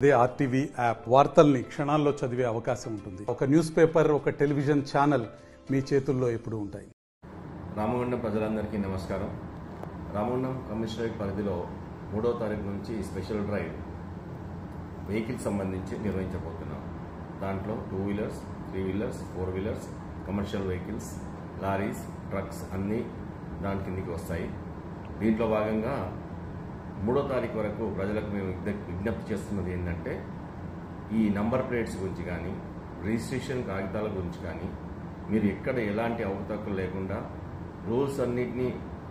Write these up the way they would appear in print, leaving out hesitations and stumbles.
అదే RTV app వార్తల్ని క్షణాల్లో చదివే అవకాశం ఉంటుంది. ఒక న్యూస్ పేపర్, ఒక టెలివిజన్ ఛానల్ మీ చేతుల్లో ఎప్పుడూ ఉంటాయి. రామగుండం ప్రజలందరికీ నమస్కారం. రామగుండం కమిషనరేట్ పరిధిలో 3వ తారీఖు నుంచి స్పెషల్ డ్రైవ్ వెహికల్స్ సంబంధించి నిర్వహించబోతున్నాం. దాంట్లో 2 wheelers, 3 wheelers, 4 wheelers, commercial vehicles, lorries, trucks అన్నీ దాని కిందికి వస్తాయి. దీంట్లో భాగంగా 3వ తారీఖు వరకు ప్రజలకు మేము విజ్ఞప్తి చేస్తున్నది ఏంటంటే, ఈ నంబర్ ప్లేట్స్ గురించి కానీ, రిజిస్ట్రేషన్ కాగితాల గురించి కానీ మీరు ఎక్కడ ఎలాంటి అవకతవకలు లేకుండా రూల్స్ అన్నింటినీ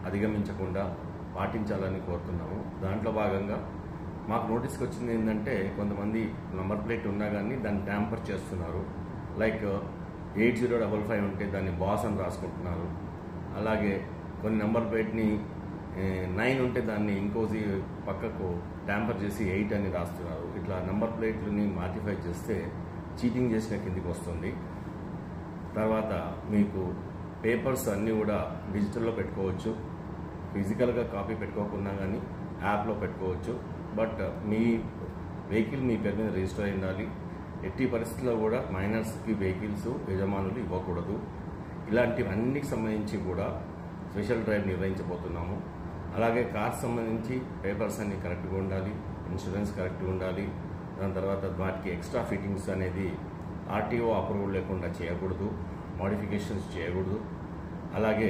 అధిగమించకుండా పాటించాలని కోరుతున్నాము. దాంట్లో భాగంగా మాకు నోటీస్కి వచ్చింది ఏంటంటే, కొంతమంది నంబర్ ప్లేట్ ఉన్నా కానీ దాన్ని ట్యాంపర్ చేస్తున్నారు. లైక్ 8055 ఉంటే దాన్ని బాస్ అని రాసుకుంటున్నారు. అలాగే కొన్ని నంబర్ ప్లేట్ని 9 ఉంటే దాన్ని ఇంకోసి పక్కకు ట్యాంపర్ చేసి 8 అని రాస్తున్నారు. ఇట్లా నంబర్ ప్లేట్లని మాడిఫై చేస్తే చీటింగ్ చేసిన కిందికి వస్తుంది. తర్వాత మీకు పేపర్స్ అన్నీ కూడా డిజిటల్లో పెట్టుకోవచ్చు. ఫిజికల్గా కాపీ పెట్టుకోకుండా కానీ యాప్లో పెట్టుకోవచ్చు. బట్ మీ వెహికల్ మీ పేరు మీద రిజిస్టర్ అయి ఉండాలి. ఎట్టి పరిస్థితుల్లో కూడా మైనర్స్కి వెహికల్స్ యజమానులు ఇవ్వకూడదు. ఇలాంటివన్నిటికి సంబంధించి కూడా స్పెషల్ డ్రైవ్ నిర్వహించబోతున్నాము. అలాగే కార్స్ సంబంధించి పేపర్స్ అన్నీ కరెక్ట్గా ఉండాలి, ఇన్సూరెన్స్ కరెక్ట్గా ఉండాలి. దాని తర్వాత వాటికి ఎక్స్ట్రా ఫిట్టింగ్స్ అనేది ఆర్టీఓ అప్రూవల్ లేకుండా చేయకూడదు, మోడిఫికేషన్స్ చేయకూడదు. అలాగే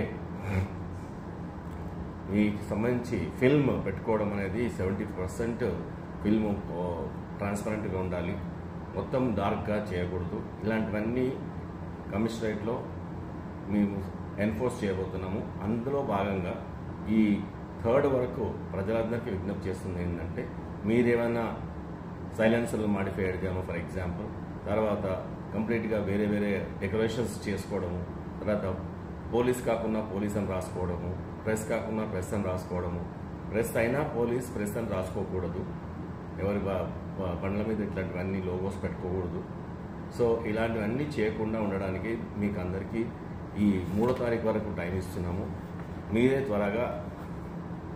వీటికి సంబంధించి ఫిల్మ్ పెట్టుకోవడం అనేది 70% ఫిల్మ్ ట్రాన్స్పరెంట్గా ఉండాలి, మొత్తం డార్క్గా చేయకూడదు. ఇలాంటివన్నీ కమిషనరేట్లో మేము ఎన్ఫోర్స్ చేయబోతున్నాము. అందులో భాగంగా ఈ 3rd వరకు ప్రజలందరికీ విజ్ఞప్తి చేస్తుంది ఏంటంటే, మీరేమైనా సైలెన్సర్లు మాడిఫై చేయడము ఫర్ ఎగ్జాంపుల్, తర్వాత కంప్లీట్గా వేరే వేరే డెకరేషన్స్ చేసుకోవడము, తర్వాత పోలీస్ కాకుండా పోలీస్ అని రాసుకోవడము, ప్రెస్ కాకుండా ప్రెస్ అని రాసుకోవడము, ప్రెస్ అయినా పోలీస్, ప్రెస్ అని రాసుకోకూడదు. ఎవరి బండ్ల మీద ఇట్లాంటివన్నీ లోగోస్ పెట్టుకోకూడదు. సో ఇలాంటివన్నీ చేయకుండా ఉండడానికి మీకు అందరికీ ఈ 3వ తారీఖు వరకు టైం ఇస్తున్నాము. మీరే త్వరగా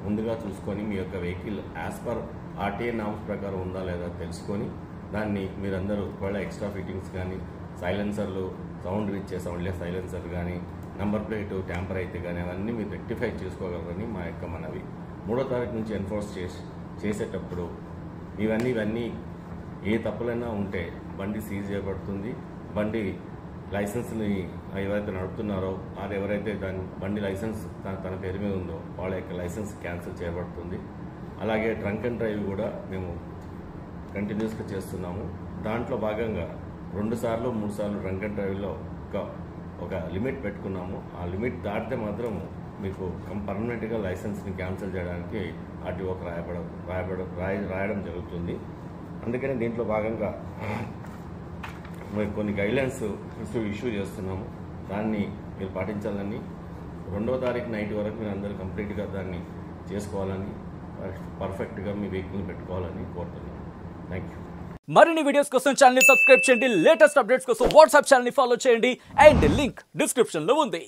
ముందుగా చూసుకొని మీ యొక్క vehicle as per RTA norms ప్రకారం ఉందా లేదా తెలుసుకొని దాన్ని మీరందరూ ఒకవేళ ఎక్స్ట్రా ఫిట్టింగ్స్ కానీ, సైలెన్సర్లు సౌండ్ ఇచ్చే సౌండ్లే సైలెన్సర్లు కానీ, నంబర్ ప్లేట్ ట్యాంపర్ అయితే కానీ అవన్నీ మీరు రెక్టిఫై చేసుకోగలరని మా యొక్క మనవి. 3వ తారీఖు నుంచి ఎన్ఫోర్స్ చేసేటప్పుడు ఇవన్నీ ఏ తప్పులైనా ఉంటే బండి సీజ్ చేయబడుతుంది. బండి లైసెన్స్ని ఎవరైతే నడుపుతున్నారో వారు ఎవరైతే దాని బండి లైసెన్స్ తన పేరు మీద ఉందో వాళ్ళ యొక్క లైసెన్స్ క్యాన్సిల్ చేయబడుతుంది. అలాగే డ్రంక్ అండ్ డ్రైవ్ కూడా మేము కంటిన్యూస్గా చేస్తున్నాము. దాంట్లో భాగంగా 2 సార్లు 3 సార్లు డ్రంక్ అండ్ డ్రైవ్లో ఒక లిమిట్ పెట్టుకున్నాము. ఆ లిమిట్ దాటితే మాత్రం మీకు పర్మనెంట్గా లైసెన్స్ని క్యాన్సిల్ చేయడానికి ఆర్టీఓకి రాయడం జరుగుతుంది. అందుకని దీంట్లో భాగంగా మేము కొన్ని గైడ్లైన్స్ ఇష్యూ చేస్తున్నాము. దాన్ని మీరు పాటించాలని, 2వ తారీఖు నైట్ వరకు మీరు అందరూ కంప్లీట్గా దాన్ని చేసుకోవాలని, పర్ఫెక్ట్గా మీ వెహికల్ని పెట్టుకోవాలని కోరుతున్నాను. Thank you. మరిన్ని వీడియోస్ కోసం ఛానల్ ని సబ్స్క్రైబ్ చేయండి. లేటెస్ట్ అప్డేట్స్ కోసం వాట్సాప్ ఛానల్ ని ఫాలో చేయండి. అండ్ లింక్ డిస్క్రిప్షన్ లో ఉంది.